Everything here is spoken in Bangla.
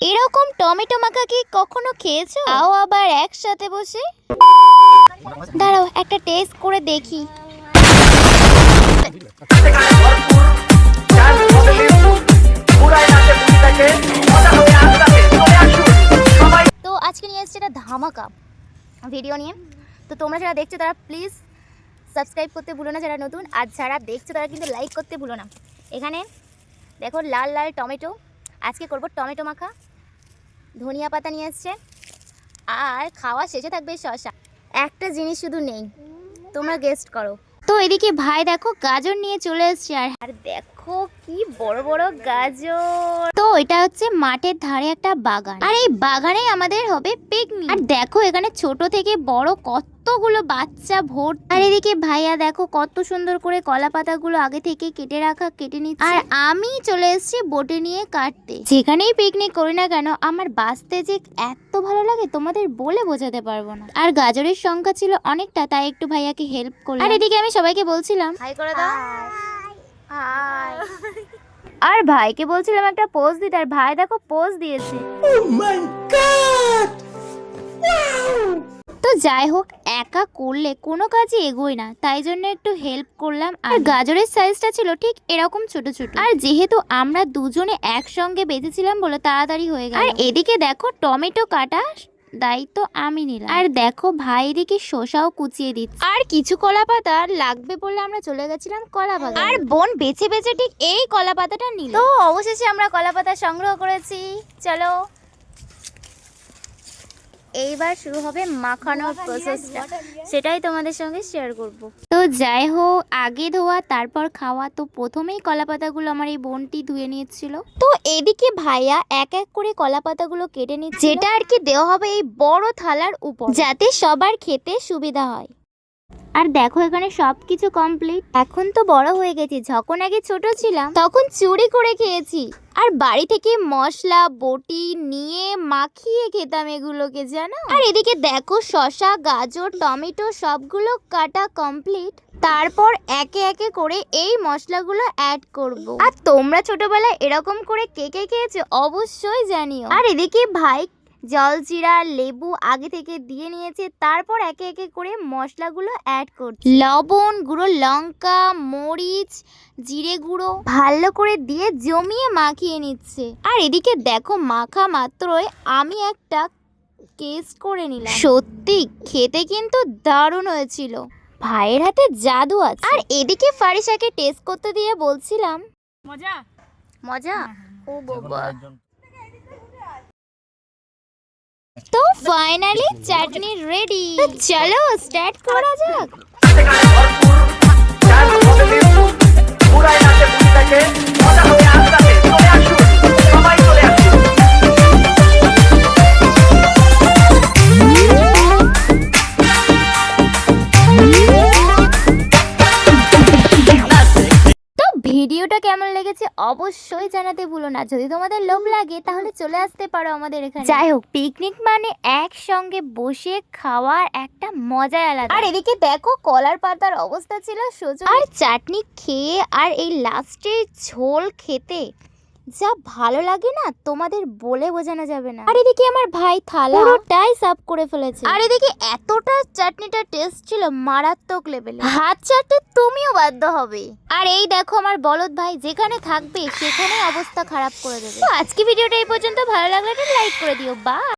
এরকম টমেটো মাখা কি কখনো খেয়েছো? তাও আবার একসাথে বসে। দাঁড়াও একটা টেস্ট করে দেখি। তো আজকে নিয়ে এসেছি একটা ধামাকা ভিডিও নিয়ে। তো তোমরা যারা দেখছো তারা প্লিজ সাবস্ক্রাইব করতে ভুলো না, যারা নতুন, আর যারা দেখছো তারা কিন্তু লাইক করতে ভুলো না। এখানে দেখো লাল লাল টমেটো, আজকে করব টমেটো মাখা। ধনিয়া পাতা নিয়ে এসছে, আর খাওয়া শেষে থাকবে শসা। একটা জিনিস শুধু নেই, তোমরা গেস্ট করো। তো এদিকে ভাই দেখো গাজর নিয়ে চলে এসছে, আর দেখো কি বড় বড় গাজর। তো এটা হচ্ছে মাঠের ধারে একটা বাগান, আর এই বাগানে আমাদের হবে পিকনিক। আর দেখো এখানে ছোট থেকে বড় কতগুলো বাচ্চা ভোট। আর এদিকে ভাইয়া দেখো কত সুন্দর করে কলা পাতাগুলো আগে থেকে কেটে নিচ্ছে। আর আমি চলে এসেছি বটে নিয়ে কাটতে। যেখানেই পিকনিক করি না কেন আমার বাঁচতে যে এত ভালো লাগে তোমাদের বলে বোঝাতে পারবো না। আর গাজরের সংখ্যা ছিল অনেকটা, তাই একটু ভাইয়াকে হেল্প করলাম। আর এদিকে আমি সবাইকে বলছিলাম হাই করে দাও, হাই। আর ভাইকে বলছিলাম একটা পোজ দিতে, আর ভাই দেখো পোজ দিয়েছে। তো যাই হোক, একা করলে কোনো কাজই এগোয় না, তাই জন্য একটু হেল্প করলাম। আর গাজরের সাইজটা ছিল ঠিক এরকম ছোট ছোট, আর যেহেতু আমরা দুজনে একসঙ্গে বেঁধেছিলাম বলে তাড়াতাড়ি হয়ে গেল। আর এদিকে দেখো টমেটো কাটা দায়িত্ব আমি নিলাম। আর দেখো ভাই এদিকে শসাও কুচিয়ে দিচ্ছে। আর কিছু কলা পাতা লাগবে বলে আমরা চলে গেছিলাম কলা বাগানে। আর বোন বেছে বেছে ঠিক এই কলা পাতাটা নিল। তো অবশেষে আমরা কলা পাতা সংগ্রহ করেছি। চলো এইবার শুরু হবে মাখানোর প্রসেসটা, সেটাই তোমাদের সঙ্গে শেয়ার করব। তো যাই হোক, আগে ধোয়া তারপর খাওয়া। তো প্রথমেই কলা পাতাগুলো আমার এই বোনটি ধুয়ে নিচ্ছিল। তো এদিকে ভাইয়া এক এক করে কলা পাতাগুলো কেটে নিচ্ছে, যেটা আর কি দেওয়া হবে এই বড় থালার উপর, যাতে সবার খেতে সুবিধা হয়। আর দেখো এখানে সবকিছু কমপ্লিট। এখন তো বড় হয়ে গেছি, যখন আগে ছোট ছিলাম তখন চুরি করে খেয়েছি, আর বাড়ি থেকে মশলা বটি নিয়ে মাখিয়ে খেতাম এগুলোকে, জানো। আর এদিকে দেখো শসা গাজর টমেটো সবগুলো কাটা কমপ্লিট। তারপর একে একে করে এই মশলাগুলো অ্যাড করব। আর তোমরা ছোটবেলায় এরকম করে কে কে খেয়েছো অবশ্যই জানিও। আর এদিকে ভাই জলজিরা লেবু আগে থেকে দিয়ে নিয়েছে, তারপর একে একে করে মশলাগুলো অ্যাড করছে। লবণ গুঁড়ো লঙ্কা মরিচ জিরে গুঁড়ো ভালো করে দিয়ে জমিয়ে মাখিয়ে নিচ্ছে। আর এদিকে দেখো মাখা মাত্রই আমি একটা টেস্ট করে নিলাম, সত্যি খেতে কিন্তু দারুণ হয়েছিল। ভাইয়ের হাতে জাদু আছে। আর এদিকে ফারিসাকে টেস্ট করতে দিয়ে বলছিলাম মজা মজা। ও বাবা। তো ফাইনালি চাটনি রেডি, চলো স্টার্ট করা যাক। ভিডিওটা কেমন লেগেছে অবশ্যই জানাতে ভুলো না। যদি তোমাদের লোভ লাগে তাহলে চলে আসতে পারো আমাদের এখানে। যাই হোক, পিকনিক মানে একসঙ্গে বসে খাওয়ার একটা মজাই আলাদা। আর এদিকে দেখো কলার পাতার অবস্থা ছিল সোজা, আর চাটনি খেয়ে আর এই লাস্টের ঝোল খেতে যা ভালো লাগে না তোমাদের বলে বোঝানো যাবে না। আর এদিকে আমার ভাই থালা পুরোটাই সাফ করে ফেলেছে। আর এদিকে এতটা চাটনিটা টেস্ট ছিল মারাত্মক লেভেলে, হাত চাটতে তুমিও বাধ্য হবে। আর এই দেখো আমার বলদ ভাই যেখানে থাকবে সেখানে অবস্থা খারাপ করে দেবে। তো আজকে ভিডিওটা এই পর্যন্ত, ভালো লাগলে একটা লাইক করে দিও। বাই।